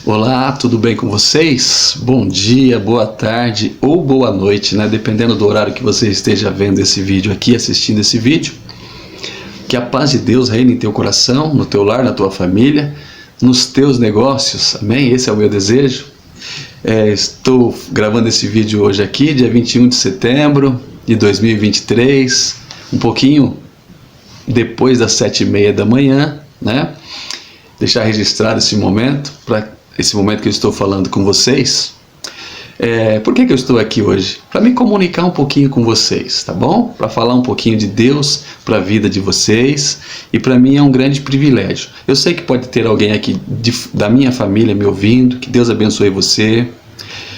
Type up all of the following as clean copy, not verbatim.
Olá, tudo bem com vocês? Bom dia, boa tarde ou boa noite, né? Dependendo do horário que você esteja vendo esse vídeo aqui, assistindo esse vídeo. Que a paz de Deus reine em teu coração, no teu lar, na tua família, nos teus negócios, amém? Esse é o meu desejo. Estou gravando esse vídeo hoje aqui, dia 21 de setembro de 2023, um pouquinho depois das 7h30 da manhã, né? Deixar registrado esse momento, esse momento que eu estou falando com vocês. Por que eu estou aqui hoje? Para me comunicar um pouquinho com vocês, tá bom? Para falar um pouquinho de Deus para a vida de vocês, e para mim é um grande privilégio. Eu sei que pode ter alguém aqui da minha família me ouvindo, que Deus abençoe você,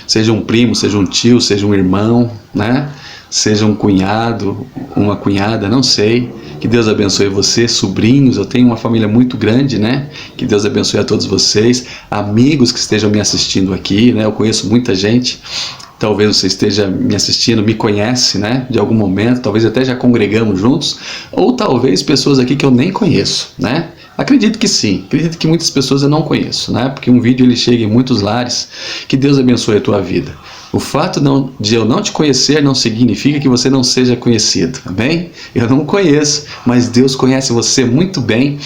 seja um primo, seja um tio, seja um irmão, né? Seja um cunhado, uma cunhada, não sei. Que Deus abençoe você, sobrinhos, eu tenho uma família muito grande, né? Que Deus abençoe a todos vocês, amigos que estejam me assistindo aqui, né? Eu conheço muita gente, talvez você esteja me assistindo, me conhece, né? De algum momento, talvez até já congregamos juntos, ou talvez pessoas aqui que eu nem conheço, né? Acredito que sim, acredito que muitas pessoas eu não conheço, né? Porque um vídeo ele chega em muitos lares. Que Deus abençoe a tua vida. O fato de eu não te conhecer não significa que você não seja conhecido, amém? Eu não conheço, mas Deus conhece você muito bem,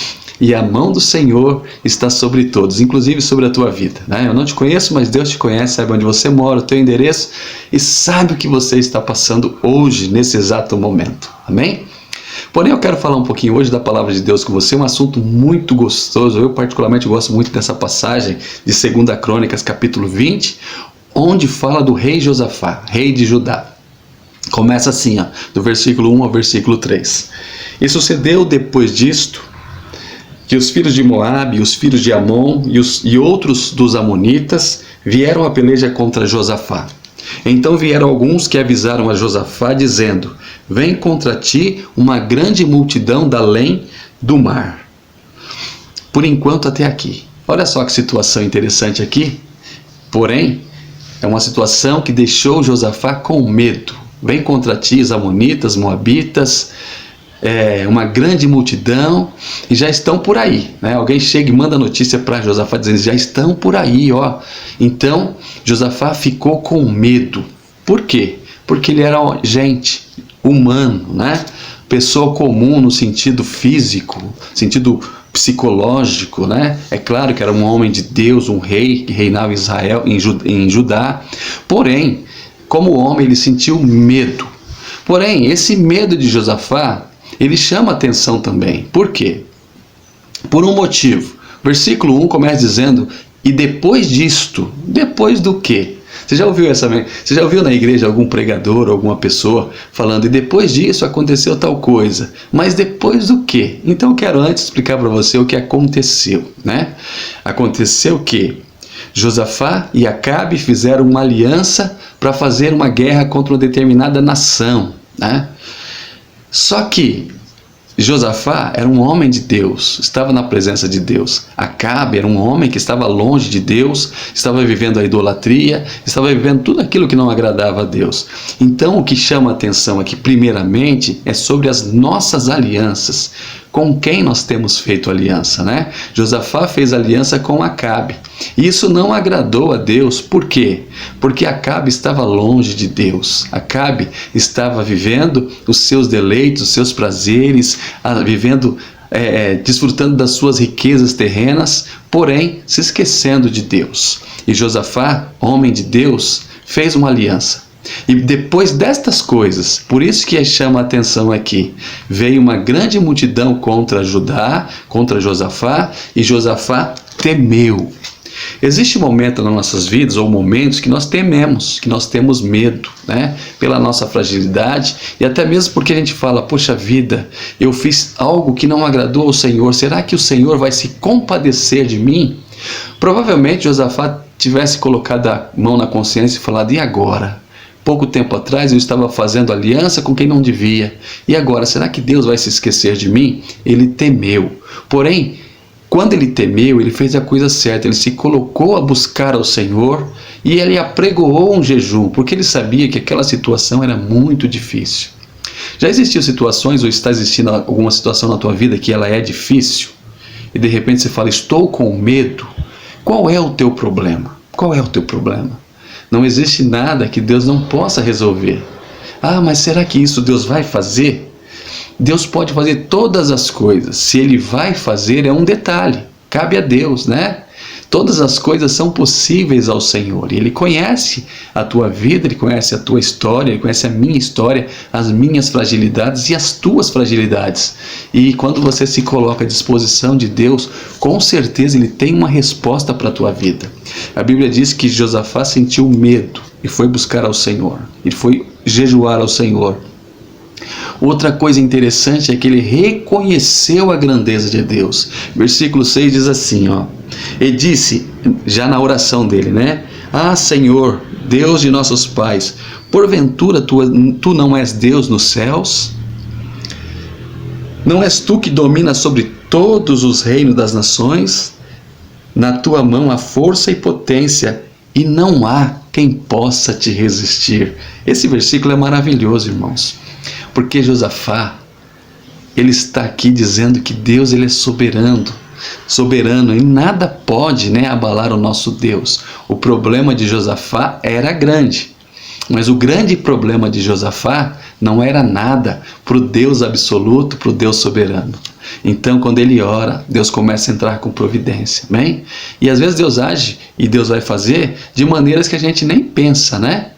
e a mão do Senhor está sobre todos, inclusive sobre a tua vida, né? Eu não te conheço, mas Deus te conhece, sabe onde você mora, o teu endereço, e sabe o que você está passando hoje, nesse exato momento, amém? Porém, eu quero falar um pouquinho hoje da palavra de Deus com você, um assunto muito gostoso. Eu particularmente gosto muito dessa passagem de 2 Crônicas, capítulo 20, onde fala do rei Josafá, rei de Judá. Começa assim, ó, do versículo 1 ao versículo 3. E sucedeu depois disto, que os filhos de Moabe, os filhos de Amon e outros dos amonitas vieram a peleja contra Josafá. Então vieram alguns que avisaram a Josafá, dizendo: vem contra ti uma grande multidão da além do mar. Por enquanto até aqui. Olha só que situação interessante aqui. Porém, é uma situação que deixou Josafá com medo. Vem contra ti os amonitas, moabitas, uma grande multidão, e já estão por aí, né? Alguém chega e manda notícia para Josafá dizendo: já estão por aí, ó. Então Josafá ficou com medo. Por quê? Porque ele era gente, humano, né? Pessoa comum no sentido físico, sentido psicológico, né? É claro que era um homem de Deus, um rei que reinava em Israel, em Judá. Porém, como homem, ele sentiu medo. Porém, esse medo de Josafá, ele chama atenção também. Por quê? Por um motivo. Versículo 1 começa dizendo: e depois disto, depois do quê? Você já ouviu na igreja algum pregador, alguma pessoa falando: e depois disso aconteceu tal coisa? Mas depois do quê? Então eu quero antes explicar para você o que aconteceu, né? Aconteceu que Josafá e Acabe fizeram uma aliança para fazer uma guerra contra uma determinada nação, né? Só que Josafá era um homem de Deus, estava na presença de Deus. Acabe era um homem que estava longe de Deus, estava vivendo a idolatria, estava vivendo tudo aquilo que não agradava a Deus. Então o que chama a atenção aqui primeiramente é sobre as nossas alianças. Com quem nós temos feito aliança, né? Josafá fez aliança com Acabe. E isso não agradou a Deus. Por quê? Porque Acabe estava longe de Deus. Acabe estava vivendo os seus deleites, os seus prazeres, desfrutando das suas riquezas terrenas, porém se esquecendo de Deus. E Josafá, homem de Deus, fez uma aliança. E depois destas coisas, por isso que chama a atenção aqui, veio uma grande multidão contra Judá, contra Josafá, e Josafá temeu. Existe um momento nas nossas vidas, ou momentos, que nós tememos, que nós temos medo, né? Pela nossa fragilidade, e até mesmo porque a gente fala: poxa vida, eu fiz algo que não agradou ao Senhor, será que o Senhor vai se compadecer de mim? Provavelmente Josafá tivesse colocado a mão na consciência e falado: e agora? Pouco tempo atrás eu estava fazendo aliança com quem não devia. E agora, será que Deus vai se esquecer de mim? Ele temeu. Porém, quando ele temeu, ele fez a coisa certa. Ele se colocou a buscar ao Senhor e ele apregoou um jejum, porque ele sabia que aquela situação era muito difícil. Já existiam situações, ou está existindo alguma situação na tua vida que ela é difícil? E de repente você fala: estou com medo. Qual é o teu problema? Qual é o teu problema? Não existe nada que Deus não possa resolver. Ah, mas será que isso Deus vai fazer? Deus pode fazer todas as coisas. Se Ele vai fazer é um detalhe. Cabe a Deus, né? Todas as coisas são possíveis ao Senhor. Ele conhece a tua vida, Ele conhece a tua história, Ele conhece a minha história, as minhas fragilidades e as tuas fragilidades. E quando você se coloca à disposição de Deus, com certeza Ele tem uma resposta para a tua vida. A Bíblia diz que Josafá sentiu medo e foi buscar ao Senhor. Ele foi jejuar ao Senhor. Outra coisa interessante é que ele reconheceu a grandeza de Deus. Versículo 6 diz assim, ó. Ele disse, já na oração dele, né? Ah, Senhor, Deus de nossos pais, porventura tu não és Deus nos céus? Não és tu que dominas sobre todos os reinos das nações? Na tua mão há força e potência, e não há quem possa te resistir. Esse versículo é maravilhoso, irmãos. Porque Josafá, ele está aqui dizendo que Deus ele é soberano, e nada pode, né, abalar o nosso Deus. O problema de Josafá era grande, mas o grande problema de Josafá não era nada para o Deus absoluto, para o Deus soberano. Então, quando ele ora, Deus começa a entrar com providência, amém? E às vezes Deus age e Deus vai fazer de maneiras que a gente nem pensa, né?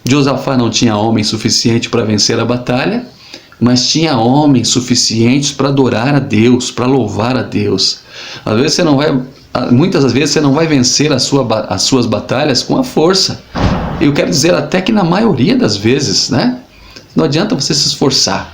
Josafá não tinha homem suficiente para vencer a batalha, mas tinha homens suficientes para adorar a Deus, para louvar a Deus. Muitas das vezes você não vai vencer as suas batalhas com a força. Eu quero dizer até que na maioria das vezes, né? Não adianta você se esforçar.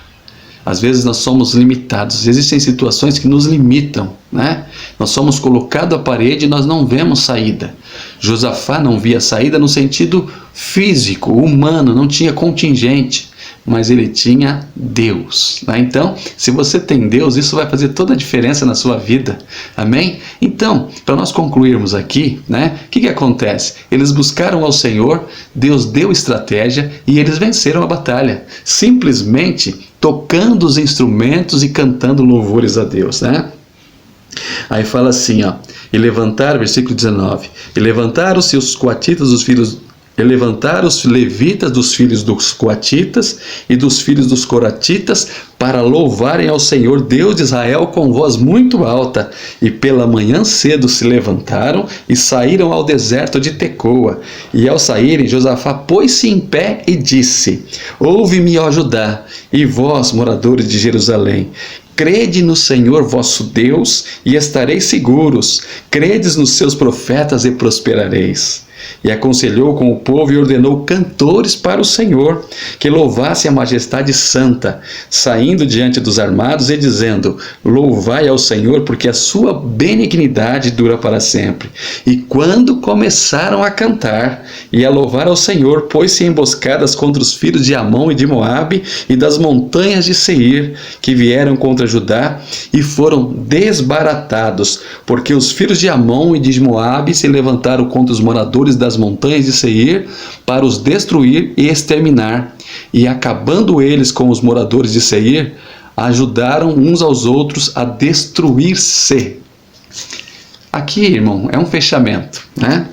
Às vezes nós somos limitados, existem situações que nos limitam, né? Nós somos colocados à parede e nós não vemos saída. Josafá não via saída no sentido físico, humano, não tinha contingente, mas ele tinha Deus, né? Então, se você tem Deus, isso vai fazer toda a diferença na sua vida, amém? Então, para nós concluirmos aqui, né? O que acontece? Eles buscaram ao Senhor, Deus deu estratégia e eles venceram a batalha, simplesmente tocando os instrumentos e cantando louvores a Deus, né? Aí fala assim, ó, versículo 19, e levantaram-se os coatitas dos filhos, e levantaram os levitas dos filhos dos coatitas e dos filhos dos coratitas para louvarem ao Senhor Deus de Israel com voz muito alta, e pela manhã cedo se levantaram e saíram ao deserto de Tecoa. E ao saírem, Josafá pôs-se em pé e disse, ouve-me, ó Judá, e vós, moradores de Jerusalém, crede no Senhor vosso Deus e estareis seguros, credes nos seus profetas e prosperareis. E aconselhou com o povo e ordenou cantores para o Senhor, que louvassem a majestade santa, saindo diante dos armados e dizendo, louvai ao Senhor, porque a sua benignidade dura para sempre. E quando começaram a cantar e a louvar ao Senhor, pôs-se emboscadas contra os filhos de Amon e de Moabe e das montanhas de Seir, que vieram contra Judá, e foram desbaratados, porque os filhos de Amon e de Moabe se levantaram contra os moradores das montanhas de Seir para os destruir e exterminar. E acabando eles com os moradores de Seir, ajudaram uns aos outros a destruir-se. Aqui, irmão, é um fechamento, né?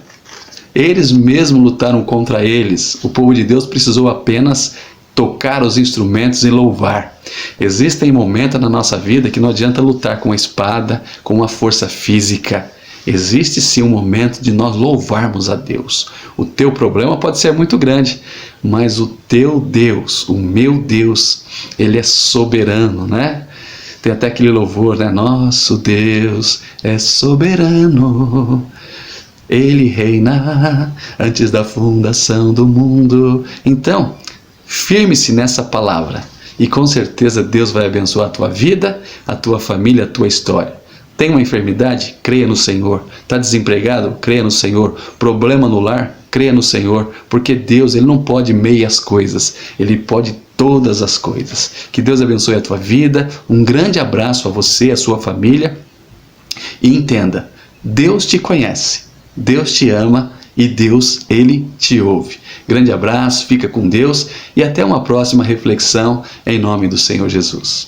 Eles mesmos lutaram contra eles. O povo de Deus precisou apenas tocar os instrumentos e louvar. Existem momentos na nossa vida que não adianta lutar com a espada, com uma força física. Existe sim um momento de nós louvarmos a Deus. O teu problema pode ser muito grande, mas o teu Deus, o meu Deus, Ele é soberano, né? Tem até aquele louvor, né? Nosso Deus é soberano, Ele reina antes da fundação do mundo. Então, firme-se nessa palavra e com certeza Deus vai abençoar a tua vida, a tua família, a tua história. Tem uma enfermidade? Creia no Senhor. Está desempregado? Creia no Senhor. Problema no lar? Creia no Senhor. Porque Deus, Ele não pode meias coisas. Ele pode todas as coisas. Que Deus abençoe a tua vida. Um grande abraço a você, a sua família. E entenda, Deus te conhece. Deus te ama e Deus, Ele te ouve. Grande abraço, fica com Deus e até uma próxima reflexão em nome do Senhor Jesus.